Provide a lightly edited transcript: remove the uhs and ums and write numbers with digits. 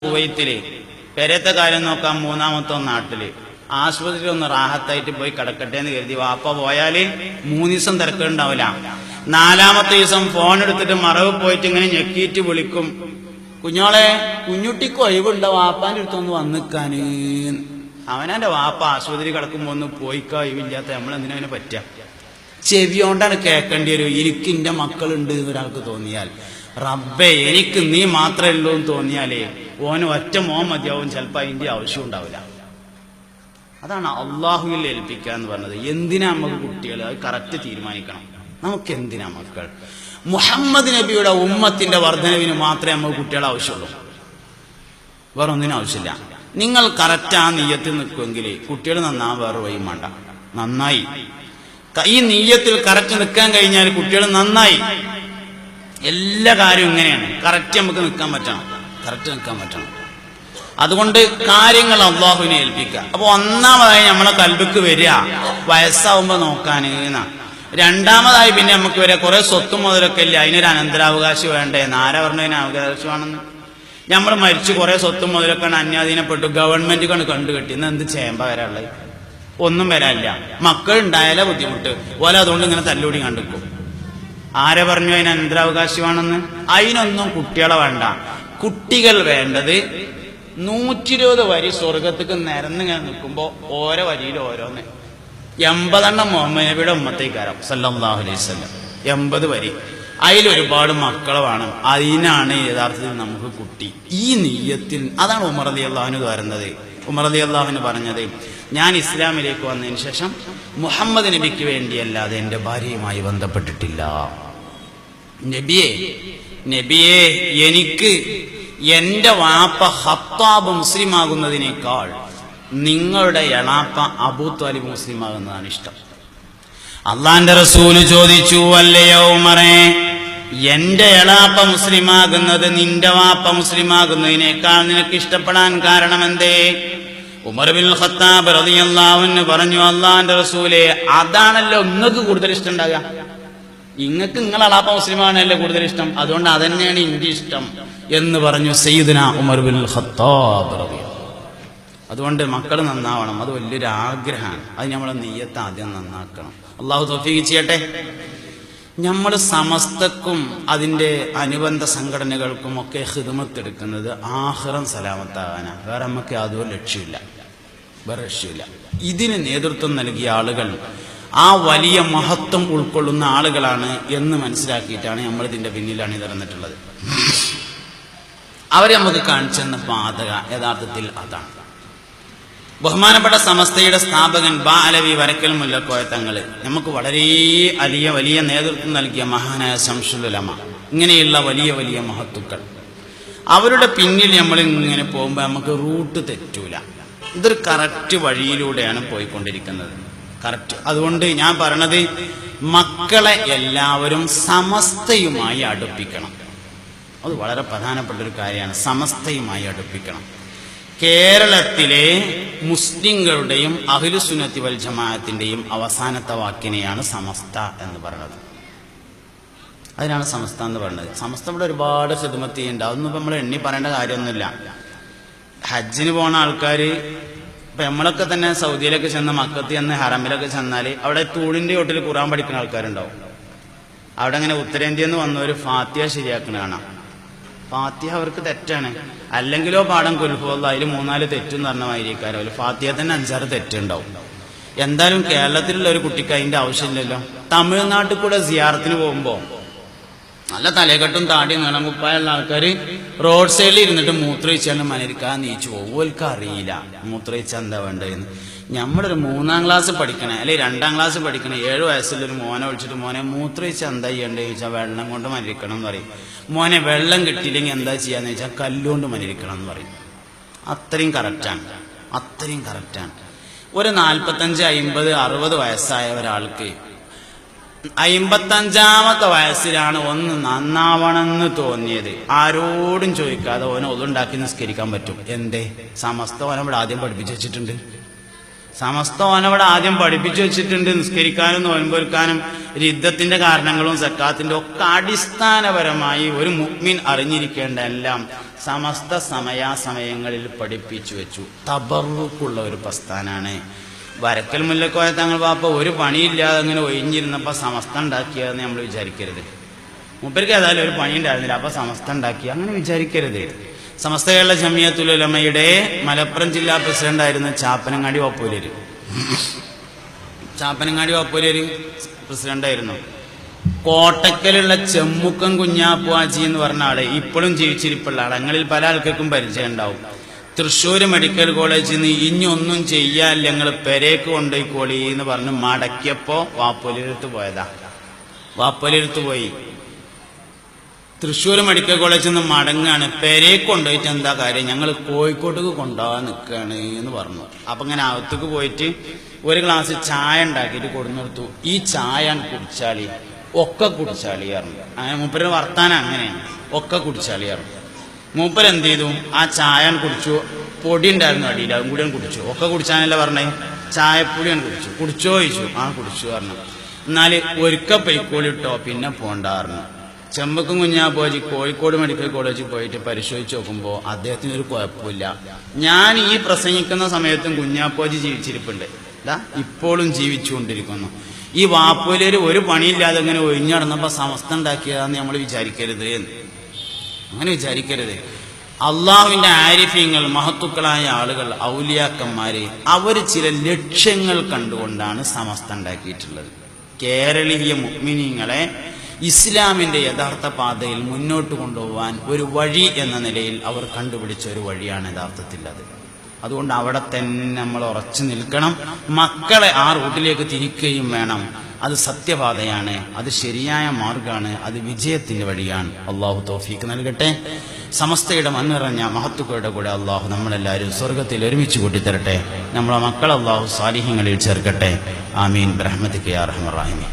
കുവൈത്തില് പെരത്തെ കാര്യം നോക്കാൻ മൂന്നാമത്തെ നാട്ടില് ആശുപത്രി ഒന്ന് റാഹത്തായിട്ട് പോയി കിടക്കട്ടെ എന്ന് കരുതി വാപ്പ പോയാല് 3 ദിവസം തിരക്കുണ്ടാവില്ല. 4-ാമത്തെ ദിവസം ഫോൺ എടുത്തിട്ട് മറവ് പോയിട്ട് ഇങ്ങനെ ഞെക്കിയിട്ട് വിളിക്കും, കുഞ്ഞോളെ കുഞ്ഞുട്ടിക്ക് ഒഴിവുണ്ടോ വാപ്പാന്റെ അടുത്തൊന്ന് വന്നിക്കാന്. അവനാന്റെ വാപ്പ ആശുപത്രി കിടക്കുമ്പോ ഒന്ന് പോയിക്കാ ഒഴിവില്ലാത്ത നമ്മളെന്തിനു പറ്റുക? ചെവിയോണ്ടാണ് കേൾക്കേണ്ടി വരും. എനിക്ക് എന്റെ മക്കളുണ്ട് എന്നൊരാൾക്ക് തോന്നിയാൽ, റബ്ബേ എനിക്ക് നീ മാത്രമേ ഉള്ളൂ എന്ന് തോന്നിയാലേ ഓന് ഒറ്റ മോൻ മതിയാവും, ചിലപ്പോൾ അതിന്റെ ആവശ്യം ഉണ്ടാവില്ല. അതാണ് അള്ളാഹുവിൽ ഏൽപ്പിക്കുക എന്ന് പറഞ്ഞത്. എന്തിനാ നമുക്ക് കുട്ടികൾ? അത് കറക്റ്റ് തീരുമാനിക്കണം. നമുക്ക് എന്തിനാ മക്കൾ? മുഹമ്മദ് നബിയുടെ ഉമ്മത്തിന്റെ വർധനവിന് മാത്രമേ നമുക്ക് കുട്ടികളെ ആവശ്യമുള്ളൂ, വേറെ ഒന്നിനും ആവശ്യമില്ല. നിങ്ങൾ കറക്റ്റ് ആ നീയത്തിൽ നിൽക്കുമെങ്കിൽ കുട്ടികൾ നന്നാ വേറെ വഴിയും വേണ്ട. നന്നായി ഈ നീയത്തിൽ കറക്റ്റ് നിൽക്കാൻ കഴിഞ്ഞാൽ കുട്ടികൾ നന്നായി. എല്ലാ കാര്യവും ഇങ്ങനെയാണ്. കറക്റ്റ് നമുക്ക് നിൽക്കാൻ പറ്റണം, കറക്റ്റ് നിൽക്കാൻ പറ്റണം. അതുകൊണ്ട് കാര്യങ്ങൾ അള്ളാഹുവിനെ ഏൽപ്പിക്കുക. അപ്പൊ ഒന്നാമതായി നമ്മളെ കൽബിക്ക് വരിക വയസ്സാവുമ്പോ നോക്കാന് എന്നാ. രണ്ടാമതായി പിന്നെ നമുക്ക് വരിക കുറെ സ്വത്തും മുതലൊക്കെ ഇല്ല, അതിനൊരു അനന്തരാവകാശം വേണ്ടേ? ആരാ പറഞ്ഞതിന് അവകാശമാണെന്ന്? നമ്മൾ മരിച്ചു കുറെ സ്വത്തും മുതലൊക്കെ അന്യാധീനപ്പെട്ടു, ഗവൺമെന്റ് കണ്ടു കെട്ടി. ഇന്ന് എന്ത് ചേമ്പ വരാനുള്ളത്? ഒന്നും വരാനില്ല. മക്കൾ ഉണ്ടായാലേ ബുദ്ധിമുട്ട് പോലെ. അതുകൊണ്ട് ഇങ്ങനെ തല്ലുകൂടി കണ്ടിക്കും. ആരെ പറഞ്ഞു അതിന് അനന്തരാവകാശമാണെന്ന്? അതിനൊന്നും കുട്ടികളെ വേണ്ട. കുട്ടികൾ വേണ്ടത് 120 വരി സ്വർഗത്തേക്ക് നിരന്നിങ്ങനെ നിൽക്കുമ്പോ ഓരോ വരിയിൽ ഓരോന്ന് 80 മുഹമ്മദ് നബിയുടെ ഉമ്മത്തേക്കാരം സല്ലല്ലാഹു അലൈഹി വസല്ലം. 80 വരി, അതിലൊരുപാട് മക്കളെ വേണം. അതിനാണ് യഥാർത്ഥത്തിൽ നമുക്ക് കുട്ടി. ഈ നീയത്തിൽ അതാണ് ഉമർ റളിയല്ലാഹു വരുന്നത്. ഉമർ റളിയല്ലാഹു പറഞ്ഞത്, ഞാൻ ഇസ്ലാമിലേക്ക് വന്നതിന് ശേഷം മുഹമ്മദ് നബിക്ക് വേണ്ടിയല്ലാതെ എന്റെ ഭാര്യയുമായി ബന്ധപ്പെട്ടിട്ടില്ല. നബിയെ എനിക്ക് എന്റെ വാപ്പ ഖത്താബ് മുസ്ലിമാകുന്നതിനേക്കാൾ നിങ്ങളുടെ എളാപ്പ അബൂ ത്വാലിബ് മുസ്ലിമാകുന്നതാണ് ഇഷ്ടം. അള്ളാന്റെ റസൂല് ചോദിച്ചു, അല്ലയോ ഉമറേ, എന്റെ എളാപ്പ മുസ്ലിമാകുന്നത് നിന്റെ വാപ്പ മുസ്ലിമാകുന്നതിനേക്കാൾ നിനക്ക് ഇഷ്ടപ്പെടാൻ കാരണം എന്തേ? ഉമർ ബിൻ ഖത്താബ് റളിയല്ലാഹു അൻഹു പറഞ്ഞു, അള്ളാന്റെ റസൂലേ, അതാണല്ലോ നിങ്ങൾക്ക് കൂടുതൽ ഇഷ്ടം ഉണ്ടാകുക. ഇങ്ങക്ക് നിങ്ങളെ എളാപ്പ മുസ്ലിമാണല്ലോ കൂടുതൽ ഇഷ്ടം, അതുകൊണ്ട് അതന്നെയാണ് എന്റെ ഇഷ്ടം എന്ന് പറഞ്ഞു സയ്യിദുനാ ഉമർ ബിൻ ഖത്താബ് റളിയല്ലാഹു. അതുകൊണ്ട് മക്കൾ നന്നാവണം, അത് വലിയൊരു ആഗ്രഹമാണ്. അത് നമ്മളെ നിയ്യത്ത് ആദ്യം നന്നാക്കണം. അള്ളാഹു തൗഫീഖ് ചെയ്യട്ടെ. നമ്മൾ സമസ്തക്കും അതിന്റെ അനുബന്ധ സംഘടനകൾക്കും ഒക്കെ ഖിദ്മത്ത് എടുക്കുന്നത് ആഖിറം സലാമത്താകാനാണ്. വേറെ നമുക്ക് യാതൊരു ലക്ഷ്യമില്ല, വേറെ ലക്ഷ്യമില്ല. ഇതിന് നേതൃത്വം നൽകിയ ആളുകൾ ആ വലിയ മഹത്വം ഉൾക്കൊള്ളുന്ന ആളുകളാണ് എന്ന് മനസ്സിലാക്കിയിട്ടാണ് നമ്മൾ ഇതിന്റെ പിന്നിൽ അണിനിരന്നിട്ടുള്ളത്. അവരെ നമുക്ക് കാണിച്ചെന്ന പാതക യഥാർത്ഥത്തിൽ അതാണ്. ബഹുമാനപ്പെട്ട സമസ്തയുടെ സ്ഥാപകൻ ബാലവി വരക്കൽ മുല്ലക്കോയ തങ്ങള് നമുക്ക് വളരെ വലിയ നേതൃത്വം നൽകിയ മഹാനായ ശംസുൽ ഉലമ, ഇങ്ങനെയുള്ള വലിയ വലിയ മഹത്തുക്കൾ, അവരുടെ പിന്നിൽ നമ്മൾ ഇങ്ങനെ പോകുമ്പോൾ നമുക്ക് റൂട്ട് തെറ്റൂല. ഇതൊരു കറക്റ്റ് വഴിയിലൂടെയാണ് പോയിക്കൊണ്ടിരിക്കുന്നത്, കറക്റ്റ്. അതുകൊണ്ട് ഞാൻ പറഞ്ഞത്, മക്കളെ എല്ലാവരും സമസ്തയുമായി അടുപ്പിക്കണം. അത് വളരെ പ്രധാനപ്പെട്ട ഒരു കാര്യമാണ്. സമസ്തയുമായി അടുപ്പിക്കണം. കേരളത്തിലെ മുസ്ലിങ്ങളുടെയും അഹ്ലുസുന്നത്തി വൽ ജമാഅത്തിന്റെയും അവസാനത്തെ വാക്കിനെയാണ് സമസ്ത എന്ന് പറയുന്നത്. അതിനാണ് സമസ്ത എന്ന് പറയുന്നത്. സമസ്ത ഇവിടെ ഒരുപാട് ഖിദ്മത്ത് ചെയ്യുന്നുണ്ട്. അതൊന്നും ഇപ്പം നമ്മൾ എണ്ണി പറയേണ്ട കാര്യമൊന്നുമില്ല. ഹജ്ജിന് പോണ ആൾക്കാർ ഇപ്പം നമ്മളൊക്കെ തന്നെ സൗദിയിലൊക്കെ ചെന്ന് മക്കത്ത് ചെന്ന് ഹറമിലൊക്കെ ചെന്നാൽ അവിടെ തൂണിന്റെ ചോട്ടിൽ ഖുർആൻ പഠിക്കുന്ന ആൾക്കാരുണ്ടാവും. അവിടെ അങ്ങനെ ഉത്തരേന്ത്യയിൽ നിന്ന് വന്നവർ ഫാത്തിഹ ശരിയാക്കണ കാണാം. ഫാത്തിഹ അവർക്ക് തെറ്റാണ്. അല്ലെങ്കിലോ പാഠം കുൽഹുവല്ല, അതിൽ 3-4 തെറ്റെന്ന് പറഞ്ഞ മാതിരിക്കാരോ ഫാത്തിഹ തന്നെ 5-6 തെറ്റുണ്ടാവും. എന്തായാലും കേരളത്തിലുള്ള ഒരു കുട്ടിക്ക് അതിന്റെ ആവശ്യമില്ലല്ലോ. തമിഴ്നാട്ടിൽ കൂടെ സിയാറത്തിന് പോകുമ്പോ നല്ല തലകെട്ടും താടിയും നീളം കുപ്പായുള്ള ആൾക്കാർ റോഡ് സൈഡിൽ ഇരുന്നിട്ട് മൂത്രയിച്ചാലും മനരിക്കാൻ നീച്ചു പോകും. ഓൽക്ക് അറിയില്ല മൂത്രയിച്ചാൽ എന്താ വേണ്ടതെന്ന്. നമ്മളൊരു 3-ാം ക്ലാസ് പഠിക്കണേ അല്ലെങ്കിൽ 2-ാം ക്ലാസ് പഠിക്കണേ 7 വയസ്സുള്ളൊരു മോനെ വിളിച്ചിട്ട്, മോനെ മൂത്രയിച്ചാൽ എന്താ ചെയ്യേണ്ടത് ചോദിച്ചാൽ വെള്ളം കൊണ്ട് മനിരിക്കണം എന്ന് പറയും. മോനെ വെള്ളം കിട്ടിയില്ലെങ്കിൽ എന്താ ചെയ്യാന്ന് ചോദിച്ചാൽ കല്ലുകൊണ്ട് മനിരിക്കണം എന്ന് പറയും. അത്രയും കറക്റ്റാണ്, അത്രയും കറക്റ്റാണ്. ഒരു 45, 50, 60 വയസ്സായ ഒരാൾക്ക് 55-ാമത്തെ വയസ്സിലാണ് ഒന്ന് നന്നാവണമെന്ന് തോന്നിയത്. ആരോടും ചോദിക്കാതെ ഓനെ ഒതുണ്ടാക്കി നിസ്കരിക്കാൻ പറ്റും. എന്തേ? സമസ്ത ഓനെ ഇവിടെ ആദ്യം പഠിപ്പിച്ചു വെച്ചിട്ടുണ്ട്. സമസ്ത ഓനവിടെ ആദ്യം പഠിപ്പിച്ചു വെച്ചിട്ടുണ്ട്. നിസ്കരിക്കാനും നോൻപൊരുക്കാനും യുദ്ധത്തിന്റെ കാരണങ്ങളും സക്കാത്തിന്റെ ഒക്കെ അടിസ്ഥാനപരമായി ഒരു മുഅ്മിൻ അറിഞ്ഞിരിക്കേണ്ട എല്ലാം സമസ്ത സമയാസമയങ്ങളിൽ പഠിപ്പിച്ചു വെച്ചു. തബറുക്കുള്ള ഒരു പ്രസ്ഥാനാണ്. വരക്കൽ മുല്ലക്കോയ തങ്ങൾ പാപ്പ ഒരു പണിയില്ലാതെ അങ്ങനെ ഒഴിഞ്ഞിരുന്നപ്പോ സമസ്ത ഉണ്ടാക്കിയതെന്ന് നമ്മൾ വിചാരിക്കരുത്. മൂപ്പർക്ക് ഏതായാലും ഒരു പണി ഉണ്ടായിരുന്നില്ല, അപ്പൊ സമസ്ത ഉണ്ടാക്കി അങ്ങനെ വിചാരിക്കരുത്. സമസ്ത കേരള ജമിയത്തുൽ ഉലമയുടെ മലപ്പുറം ജില്ലാ പ്രസിഡന്റ് ആയിരുന്ന ചാപ്പനങ്ങാടി വപ്പൂലര് പ്രസിഡന്റായിരുന്നു. കോട്ടക്കലുള്ള ചെമ്മുക്കം കുഞ്ഞാപ്പുവാജി എന്ന് പറഞ്ഞ ആള് ഇപ്പോഴും ജീവിച്ചിരിപ്പുള്ള ആൾ. ഞങ്ങളിൽ പല ആൾക്കാർക്കും പരിചയം ഉണ്ടാവും. തൃശ്ശൂർ മെഡിക്കൽ കോളേജിൽ നിന്ന് ഇനിയൊന്നും ചെയ്യാല്ല, ഞങ്ങൾ പെരേക്ക് കൊണ്ടുപോയിക്കോളി എന്ന് പറഞ്ഞ് മടക്കിയപ്പോ വാപ്പൂലടുത്ത് പോയി. തൃശ്ശൂർ മെഡിക്കൽ കോളേജിൽ നിന്ന് മടങ്ങാണ്. പെരേക്ക് കൊണ്ടുപോയിട്ട് എന്താ കാര്യം, ഞങ്ങൾ കോഴിക്കോട്ടേക്ക് കൊണ്ടുപോകാൻ നിൽക്കുകയാണ് എന്ന് പറഞ്ഞു. അപ്പൊ ഇങ്ങനെ അകത്തേക്ക് പോയിട്ട് ഒരു ഗ്ലാസ് ചായ ഉണ്ടാക്കിയിട്ട് കൊടുന്നെടുത്തു. ഈ ചായ കുടിച്ചാളി, ഒക്കെ കുടിച്ചാളി പറഞ്ഞു. അങ്ങനെ മൂപ്പര് വർത്താനം അങ്ങനെയാണ്, ഒക്കെ കുടിച്ചാളി പറഞ്ഞു. മൂപ്പര് എന്ത് ചെയ്തു, ആ ചായ കുടിച്ചു. പൊടി ഉണ്ടായിരുന്നു അടിയിൽ, അതും കൂടി കുടിച്ചു. ഒക്കെ കുടിച്ചാനല്ല പറഞ്ഞേ, ചായപ്പൊടിയാണ് കുടിച്ചു. കുടിച്ചോ ചോദിച്ചു. ആ കുടിച്ചു പറഞ്ഞു. എന്നാല് ഒരുക്ക പൈക്കോളിട്ടോ പിന്നെ പോണ്ടായിരുന്നു. ചെമ്പക്കും കുഞ്ഞാപ്പോജി കോഴിക്കോട് മെഡിക്കൽ കോളേജിൽ പോയിട്ട് പരിശോധിച്ച് നോക്കുമ്പോൾ അദ്ദേഹത്തിന് ഒരു കുഴപ്പമില്ല. ഞാൻ ഈ പ്രസംഗിക്കുന്ന സമയത്തും കുഞ്ഞാപ്പോജി ജീവിച്ചിരിപ്പുണ്ട്, ഇപ്പോഴും ജീവിച്ചുകൊണ്ടിരിക്കുന്നു. ഈ വാപ്പൂലര് ഒരു പണിയില്ലാതെ ഇങ്ങനെ ഒഴിഞ്ഞു നടന്നപ്പോ സമസ്ത ഉണ്ടാക്കിയതാന്ന് നമ്മൾ വിചാരിക്കരുത്, അങ്ങനെ വിചാരിക്കരുത്. അള്ളാഹുവിന്റെ ആരിഫ്യങ്ങൾ, മഹത്തുക്കളായ ആളുകൾ, ഔലിയാക്കന്മാര്, അവര് ചില ലക്ഷ്യങ്ങൾ കണ്ടുകൊണ്ടാണ് സമസ്ത ഉണ്ടാക്കിയിട്ടുള്ളത്. കേരളീയ മുഅ്മിനീങ്ങളെ ഇസ്ലാമിന്റെ യഥാർത്ഥ പാതയിൽ മുന്നോട്ട് കൊണ്ടുപോകാൻ ഒരു വഴി എന്ന നിലയിൽ അവർ കണ്ടുപിടിച്ച ഒരു വഴിയാണ് യഥാർത്ഥത്തിൽ അത്. അതുകൊണ്ട് അവിടെ തന്നെ നമ്മൾ ഉറച്ചു നിൽക്കണം. മക്കളെ ആ റൂട്ടിലേക്ക് തിരിക്കുകയും വേണം. അത് സത്യപാതയാണ്, അത് ശരിയായ മാർഗമാണ്, അത് വിജയത്തിന്റെ വഴിയാണ്. അള്ളാഹു തൗഫീഖ് നൽകട്ടെ. സമസ്തയുടെ മണ്ണിറഞ്ഞ മഹത്തുക്കളുടെ കൂടെ അള്ളാഹു നമ്മളെല്ലാവരും സ്വർഗത്തിൽ ഒരുമിച്ച് കൂട്ടിത്തരട്ടെ. നമ്മളെ മക്കൾ അള്ളാഹു സാലിഹ്യങ്ങളിൽ ചേർക്കട്ടെ. ആമീൻ ബിറഹ്മതിക യാ അർഹമർ റഹീമീൻ.